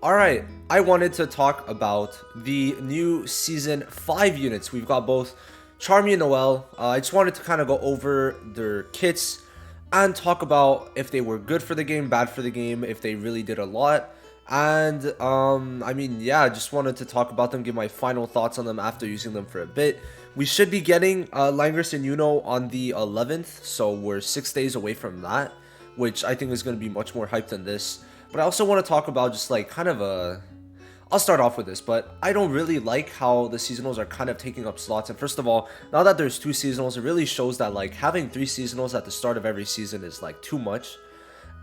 Alright, I wanted to talk about the new Season 5 units. We've got both Charmy and Noelle. I just wanted to kind of go over their kits and talk about if they were good for the game, bad for the game, if they really did a lot. And, yeah, I just wanted to talk about them, give my final thoughts on them after using them for a bit. We should be getting Langris and Yuno on the 11th, so we're 6 days away from that, which I think is going to be much more hype than this. But I also want to talk about just like kind of a... I'll start off with this, but I don't really like how the seasonals are kind of taking up slots. And first of all, now that there's 2 seasonals, it really shows that like having 3 seasonals at the start of every season is like too much.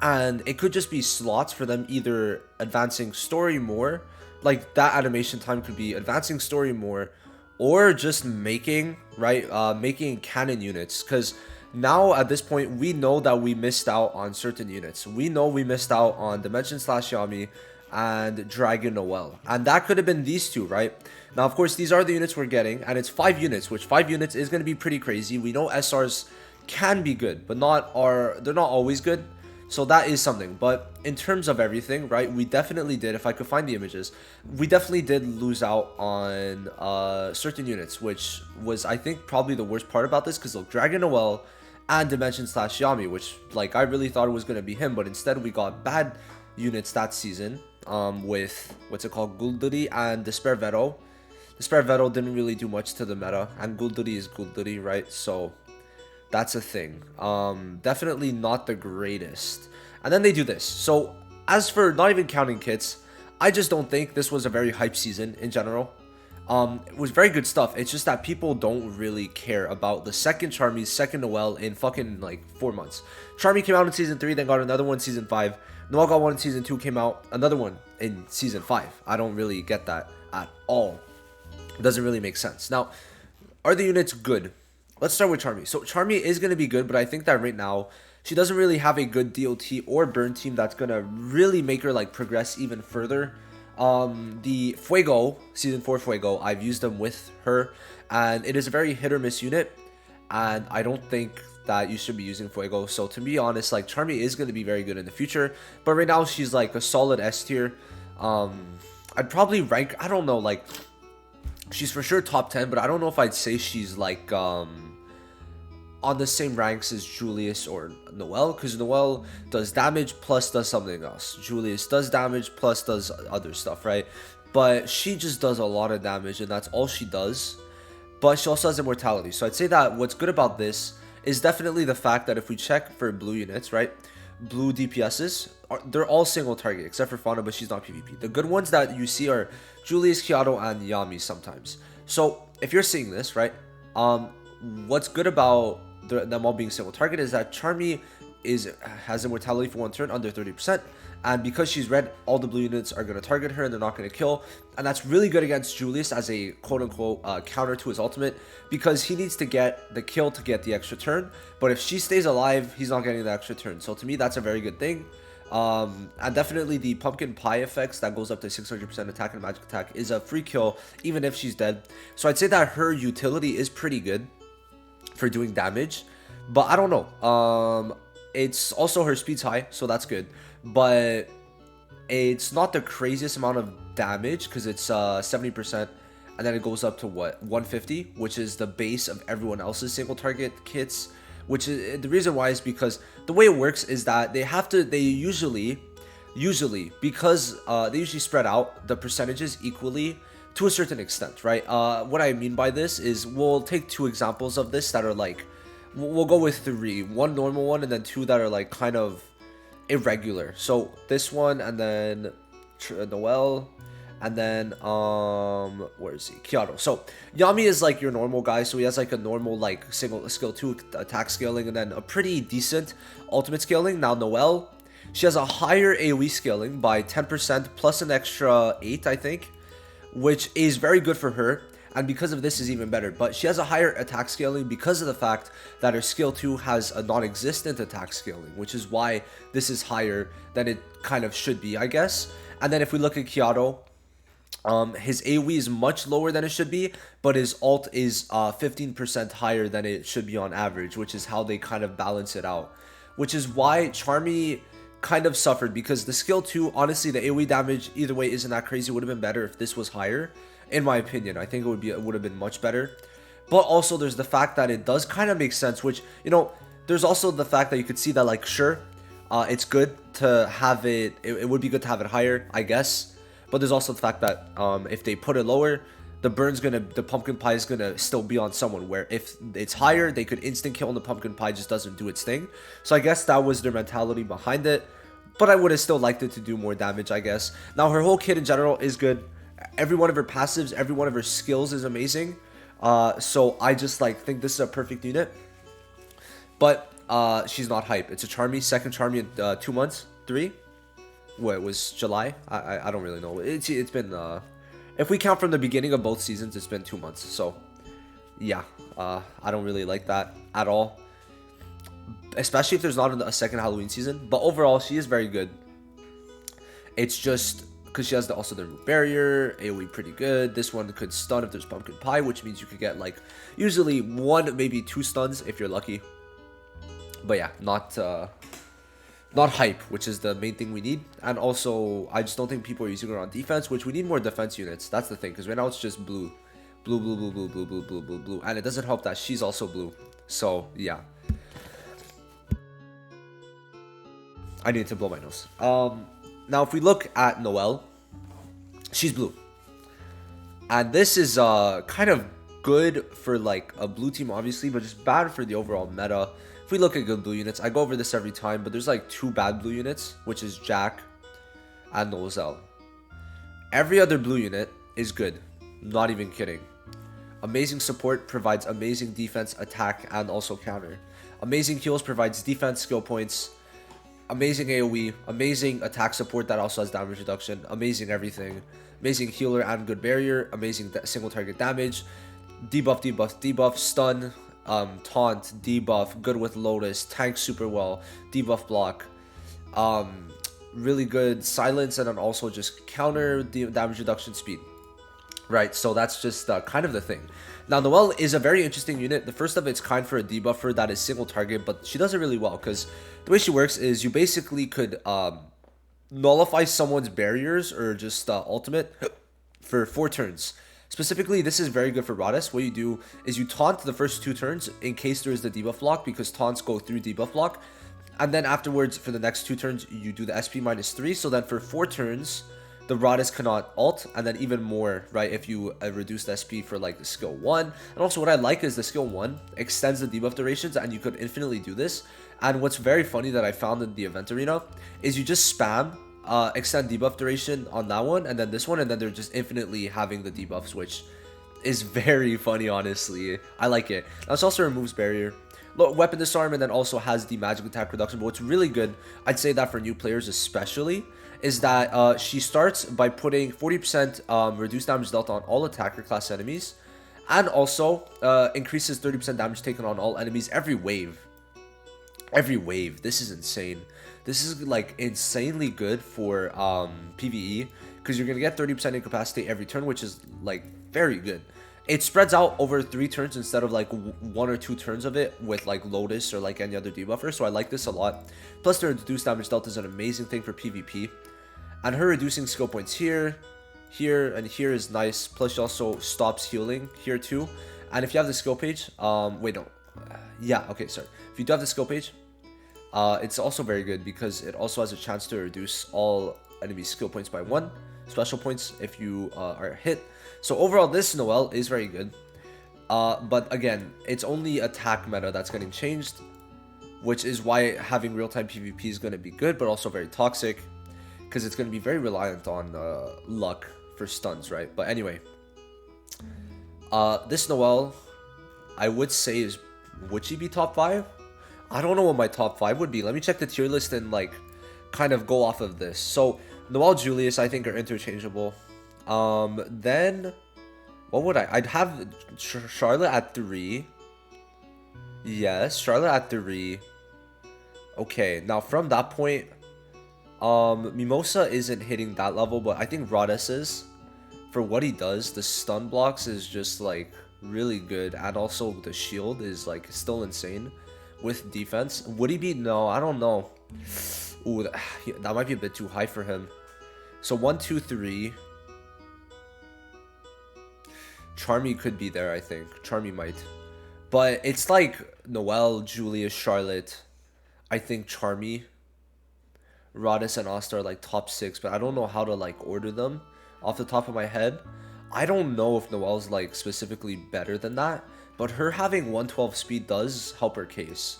And it could just be slots for them either advancing story more, like that animation time could be advancing story more, or just making, right, making canon units. Because now at this point we know that we missed out on certain units. We know we missed out on Dimension slash Yami and Dragon Noelle, and that could have been these two, right? Now of course these are the units we're getting, and it's 5 units, which 5 units is going to be pretty crazy. We know SRs can be good, but they're not always good, so that is something. But in terms of everything, right, we definitely did, if I could find the images, we definitely did lose out on certain units, which was, I think, probably the worst part about this. Because look, Dragon Noelle and Dimension slash Yami, which like I really thought it was going to be him, but instead we got bad units that season, with what's it called, Gulduri and Despair Vero. Despair Vero didn't really do much to the meta, and Gulduri is Gulduri, right? So that's a thing. Definitely not the greatest. And then they do this. So as for not even counting kits, I just don't think this was a very hype season in general. It was very good stuff. It's just that people don't really care about the second Charmy, second Noelle in fucking like 4 months. Charmy came out in season 3, then got another one in season 5. Noelle got one in season 2, came out another one in season 5. I don't really get that at all. It doesn't really make sense. Now, are the units good? Let's start with Charmy. So Charmy is going to be good, but I think that right now she doesn't really have a good DOT or burn team that's going to really make her like progress even further. The Fuego, season 4 Fuego, I've used them with her, and it is a very hit or miss unit, and I don't think that you should be using Fuego. So to be honest, like Charmy is going to be very good in the future, but right now she's like a solid S tier. I'd probably rank, I don't know, like she's for sure top 10, but I don't know if I'd say she's like on the same ranks as Julius or Noelle, because Noelle does damage plus does something else. Julius does damage plus does other stuff, right? But she just does a lot of damage, and that's all she does. But she also has immortality. So I'd say that what's good about this is definitely the fact that if we check for blue units, right? Blue DPSs, they're all single target, except for Fauna, but she's not PvP. The good ones that you see are Julius, Kyoto, and Yami sometimes. So if you're seeing this, right? What's good about them all being single target is that Charmy has immortality for 1 turn under 30%, and because she's red, all the blue units are going to target her and they're not going to kill, and that's really good against Julius as a quote-unquote counter to his ultimate, because he needs to get the kill to get the extra turn, but if she stays alive, he's not getting the extra turn. So to me, that's a very good thing. And definitely the pumpkin pie effects that goes up to 600% attack and magic attack is a free kill even if she's dead. So I'd say that her utility is pretty good for doing damage, but I don't know. It's also her speed's high, so that's good, but it's not the craziest amount of damage because it's 70%, and then it goes up to what, 150, which is the base of everyone else's single target kits. Which is the reason why is because the way it works is that they usually because they usually spread out the percentages equally to a certain extent, right? What I mean by this is we'll take 2 examples of this that are like, we'll go with 3, 1 normal one and then 2 that are like kind of irregular. So this one, and then Noelle, and then where is he, Kyoto. So Yami is like your normal guy, so he has like a normal like single skill 2 attack scaling and then a pretty decent ultimate scaling. Now Noelle, she has a higher AoE scaling by 10% plus an extra 8, I think, which is very good for her, and because of this is even better. But she has a higher attack scaling because of the fact that her skill 2 has a non-existent attack scaling, which is why this is higher than it kind of should be, I guess. And then if we look at Kyoto, his AoE is much lower than it should be, but his ult is 15% higher than it should be on average, which is how they kind of balance it out. Which is why Charmy kind of suffered because the skill 2, honestly, the AoE damage either way isn't that crazy. It would have been better if this was higher, in my opinion. I think it would have been much better. But also there's the fact that it does kind of make sense, which, you know, there's also the fact that you could see that, like, sure, it's good to have it would be good to have it higher, I guess. But there's also the fact that if they put it lower, the pumpkin pie is gonna still be on someone, where if it's higher, they could instant kill and the pumpkin pie just doesn't do its thing. So I guess that was their mentality behind it. But I would have still liked it to do more damage, I guess. Now, her whole kit in general is good. Every one of her passives, every one of her skills is amazing. So I just think this is a perfect unit. But she's not hype. It's a Charmy, second Charmy in 2 months, 3. What, it was July? I don't really know. It's been if we count from the beginning of both seasons, it's been 2 months. So yeah, I don't really like that at all, especially if there's not a second Halloween season. But overall, she is very good. It's just because she has also the remove barrier, AoE pretty good. This one could stun if there's pumpkin pie, which means you could get usually 1, maybe 2 stuns if you're lucky. But yeah, not hype, which is the main thing we need. And also, I just don't think people are using her on defense, which we need more defense units. That's the thing, because right now it's just blue. Blue, blue, blue, blue, blue, blue, blue, blue, blue. And it doesn't help that she's also blue. So, yeah. I need to blow my nose. Now, if we look at Noelle, she's blue. And this is kind of good for a blue team, obviously, but just bad for the overall meta. If we look at good blue units, I go over this every time, but there's 2 bad blue units, which is Jack and Noelle. Every other blue unit is good. Not even kidding. Amazing support provides amazing defense, attack, and also counter. Amazing heals provides defense, skill points. Amazing AoE. Amazing attack support that also has damage reduction. Amazing everything. Amazing healer and good barrier. Amazing single target damage. Debuff, debuff, debuff, stun. Taunt, debuff, good with Lotus, tank super well, debuff block, really good silence, and then also just counter damage reduction speed. Right, so that's just kind of the thing. Now, Noelle is a very interesting unit, the first of its kind for a debuffer that is single target, but she does it really well, because the way she works is you basically could nullify someone's barriers or just ultimate for 4 turns. Specifically, this is very good for Radis. What you do is you taunt the first 2 turns in case there is the debuff block, because taunts go through debuff block. And then afterwards, for the next 2 turns, you do the SP -3. So then for 4 turns, the Radis cannot ult, and then even more, right, if you reduce the SP for the skill 1. And also what I like is the skill 1 extends the debuff durations, and you could infinitely do this. And what's very funny that I found in the event arena is you just spam extend debuff duration on that one, and then this one, and then they're just infinitely having the debuffs, which is very funny, honestly. I like it. This also removes barrier, weapon disarm, and then also has the magic attack reduction. But what's really good, I'd say that for new players especially, is that she starts by putting 40% reduced damage dealt on all attacker class enemies, and also increases 30% damage taken on all enemies every wave. Every wave. This is insane. This is insanely good for PvE, because you're gonna get 30% incapacity every turn, which is very good. It spreads out over 3 turns instead of 1 or 2 turns of it with Lotus or any other debuffer. So I like this a lot. Plus the reduced damage dealt is an amazing thing for PvP, and her reducing skill points here, and here is nice. Plus she also stops healing here too. And if you have the skill page, wait, no, yeah, okay, sorry. If you do have the skill page, it's also very good because it also has a chance to reduce all enemy skill points by 1, special points if you are hit. So overall, this Noelle is very good. But again, it's only attack meta that's getting changed, which is why having real-time PvP is going to be good, but also very toxic, because it's going to be very reliant on luck for stuns, right? But anyway, this Noelle, I would say would she be top 5? I don't know what my top 5 would be. Let me check the tier list and kind of go off of this. So Noelle, Julius, I think are interchangeable. Then what would I'd have Charlotte at 3. Yes, Charlotte at 3. Okay, now from that point, Mimosa isn't hitting that level, but I think Radis is. For what he does, the stun blocks is just really good, and also the shield is still insane with defense. Would he be? No, I don't know. Ooh, that might be a bit too high for him. So 1, 2, 3. Charmy could be there, I think. Charmy might. But it's like Noelle, Julius, Charlotte. I think Charmy, Rodis, and Asta are like top 6. But I don't know how to like order them off the top of my head. I don't know if Noelle's like specifically better than that. But her having 112 speed does help her case.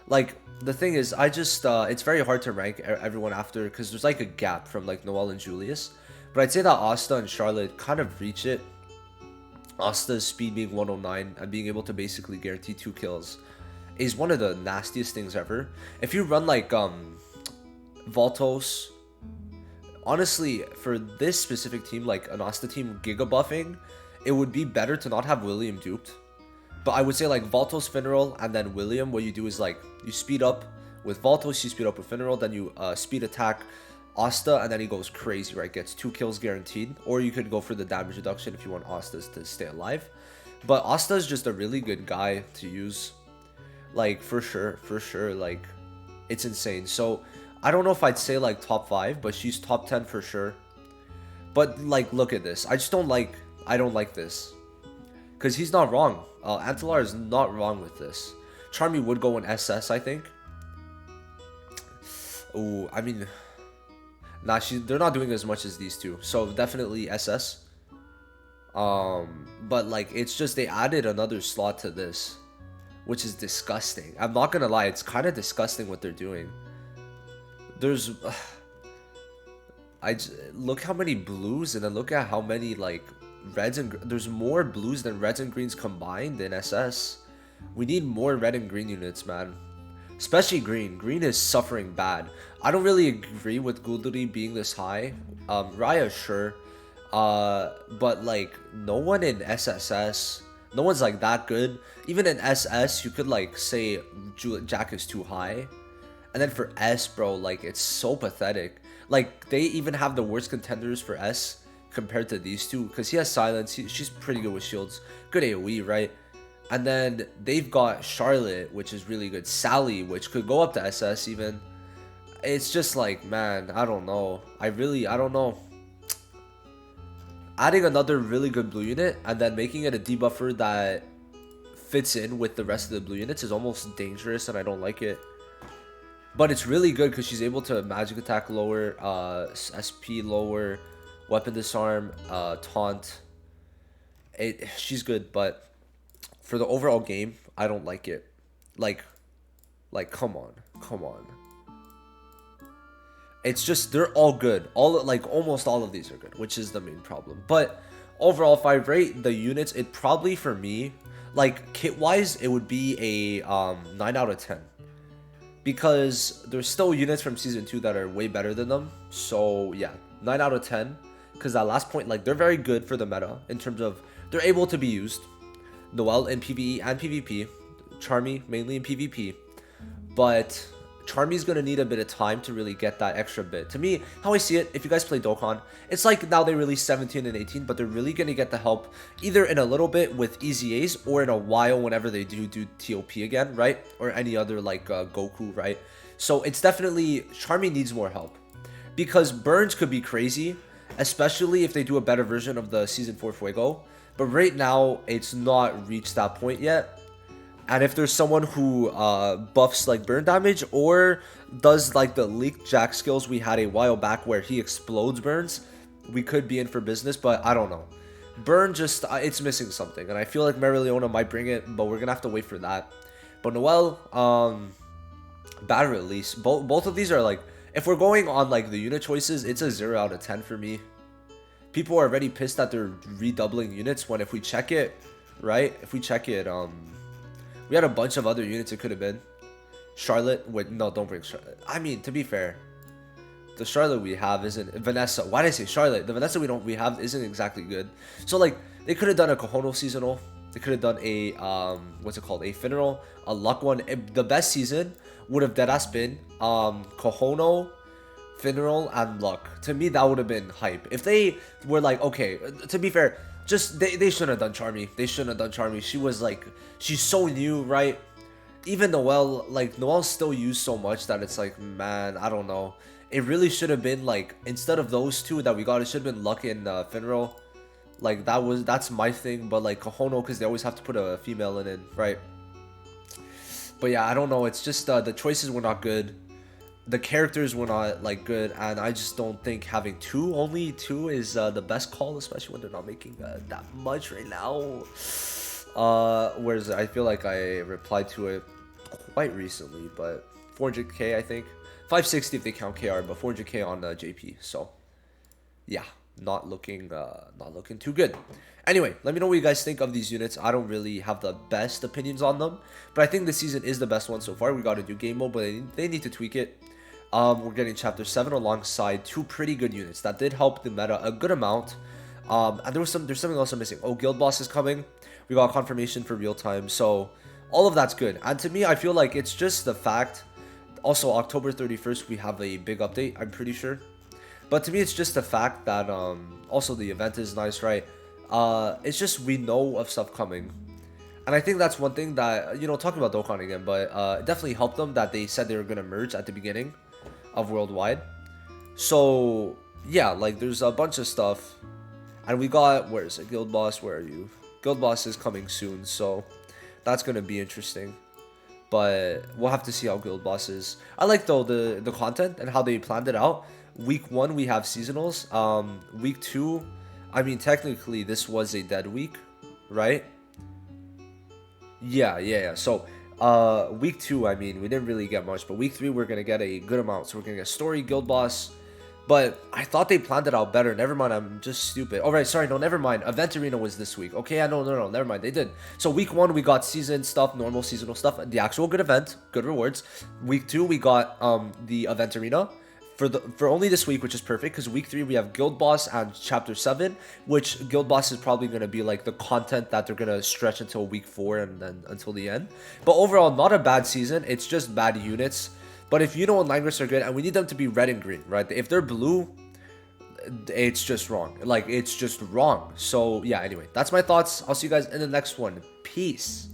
Like, the thing is, I just, it's very hard to rank everyone after, because there's like a gap from like Noelle and Julius. But I'd say that Asta and Charlotte kind of reach it. Asta's speed being 109 and being able to basically guarantee 2 kills is one of the nastiest things ever. If you run like, Voltos, honestly, for this specific team, like an Asta team Giga buffing, it would be better to not have William duped. But I would say like Voltos, Finneral, and then William, what you do is like you speed up with Voltos, you speed up with Finneral, then you speed attack Asta, and then he goes crazy, right? Gets 2 kills guaranteed. Or you could go for the damage reduction if you want Asta to stay alive. But Asta is just a really good guy to use. Like, for sure, like, it's insane. So, I don't know if I'd say like top 5, but she's top 10 for sure. But like, look at this. I don't like this. Because he's not wrong. Antelar is not wrong with this. Charmy would go in SS, I think. Oh, I mean, nah, they're not doing as much as these two. So definitely SS. But like, it's just they added another slot to this, which is disgusting. I'm not gonna lie, it's kind of disgusting what they're doing. There's, look how many blues, and then look at how many like reds and there's more blues than reds and greens combined in SS. We need more red and green units, man. Especially green. Green is suffering bad. I don't really agree with Guduri being this high. Raya, sure. But like, no one in SSS, no one's like that good. Even in SS, you could like say Jack is too high. And then for S, bro, like, it's so pathetic. Like, they even have the worst contenders for S compared to these two, because he has silence. She's pretty good with shields, good AoE, right? And then they've got Charlotte, which is really good, Sally, which could go up to SS even. It's just like, man, I don't know. I don't know. Adding another really good blue unit and then making it a debuffer that fits in with the rest of the blue units is almost dangerous, and I don't like it. But it's really good because she's able to magic attack lower, SP lower, weapon disarm, taunt. She's good, but for the overall game, I don't like it. Like, come on. It's just, they're all good. Almost all of these are good, which is the main problem. But overall, if I rate the units, it probably, for me, like, kit-wise, it would be a 9 out of 10. Because there's still units from Season 2 that are way better than them. So, yeah, 9 out of 10. Because that last point, like, they're very good for the meta in terms of they're able to be used. Noelle in PvE and PvP. Charmy mainly in PvP. But Charmy's going to need a bit of time to really get that extra bit. To me, how I see it, if you guys play Dokkan, it's like now they release 17 and 18, but they're really going to get the help either in a little bit with EZAs or in a while whenever they do TOP again, right? Or any other like Goku, right? So it's definitely, Charmy needs more help. Because burns could be crazy, especially if they do a better version of the Season 4 Fuego. But right now, it's not reached that point yet. And if there's someone who buffs like burn damage or does like the leaked Jack skills we had a while back where he explodes burns, we could be in for business, but I don't know. Burn just, it's missing something. And I feel like Marileona might bring it, but we're going to have to wait for that. But Noelle, bad release. Both of these are like, if we're going on like the unit choices, it's a 0 out of 10 for me. People are already pissed that they're redoubling units when if we check it, right? If we check it, we had a bunch of other units it could have been. Charlotte, wait, no, don't bring Charlotte. I mean, to be fair, the Charlotte we have isn't, Vanessa, why did I say Charlotte? The Vanessa we have isn't exactly good. So like, they could have done a Kohono seasonal. They could have done a, what's it called? A Finneral, a Luck one. The best season would have deadass been, Kohono, Finneral, and Luck. To me, that would have been hype. If they were like, okay, to be fair, just, they shouldn't have done Charmy. They shouldn't have done Charmy. She was like, she's so new, right? even Noelle, like Noelle's still used so much that it's like, man, I don't know. It really should have been like, instead of those two that we got, it should have been Luck and Finral. Like that's my thing, but like Kahono, because they always have to put a female in it, right? But yeah, I don't know. It's just the choices were not good. The characters were not like good, and I just don't think having only two is the best call, especially when they're not making that much right now. Whereas I feel like I replied to it quite recently, but 400k I think, 560 if they count KR, but 400k on JP. So yeah, not looking too good. Anyway, let me know what you guys think of these units. I don't really have the best opinions on them, but I think this season is the best one so far. We got to do game mode, but they need to tweak it. We're getting chapter 7 alongside two pretty good units that did help the meta a good amount. And there's something else I'm missing. Oh, guild boss is coming. We got confirmation for real time, so all of that's good. And to me, I feel like it's just the fact. Also, October 31st we have a big update, I'm pretty sure. But to me, it's just the fact that also the event is nice, right? It's just we know of stuff coming. And I think that's one thing that, you know, talking about Dokkan again, but it definitely helped them that they said they were going to merge at the beginning of Worldwide. So, yeah, like, there's a bunch of stuff. And we got, where is it? Guild Boss, where are you? Guild Boss is coming soon, so that's going to be interesting. But we'll have to see how Guild Boss is. I like, though, the content and how they planned it out. Week 1, we have seasonals. Week 2, I mean, technically, this was a dead week, right? Yeah. So, week 2, I mean, we didn't really get much, but week 3, we're gonna get a good amount. So we're gonna get story, guild boss. But I thought they planned it out better. Never mind, I'm just stupid. All right, sorry, no, never mind. Event Arena was this week. Okay, no, never mind. They did. So week 1, we got season stuff, normal seasonal stuff, the actual good event, good rewards. Week 2, we got the Event Arena. For only this week, which is perfect, because week 3 we have Guild Boss and Chapter 7, which Guild Boss is probably going to be like the content that they're going to stretch until week 4 and then until the end. But overall, not a bad season. It's just bad units. But if Yuno and Langris are good, and we need them to be red and green, right? If they're blue, it's just wrong. Like, it's just wrong. So, yeah, anyway, that's my thoughts. I'll see you guys in the next one. Peace.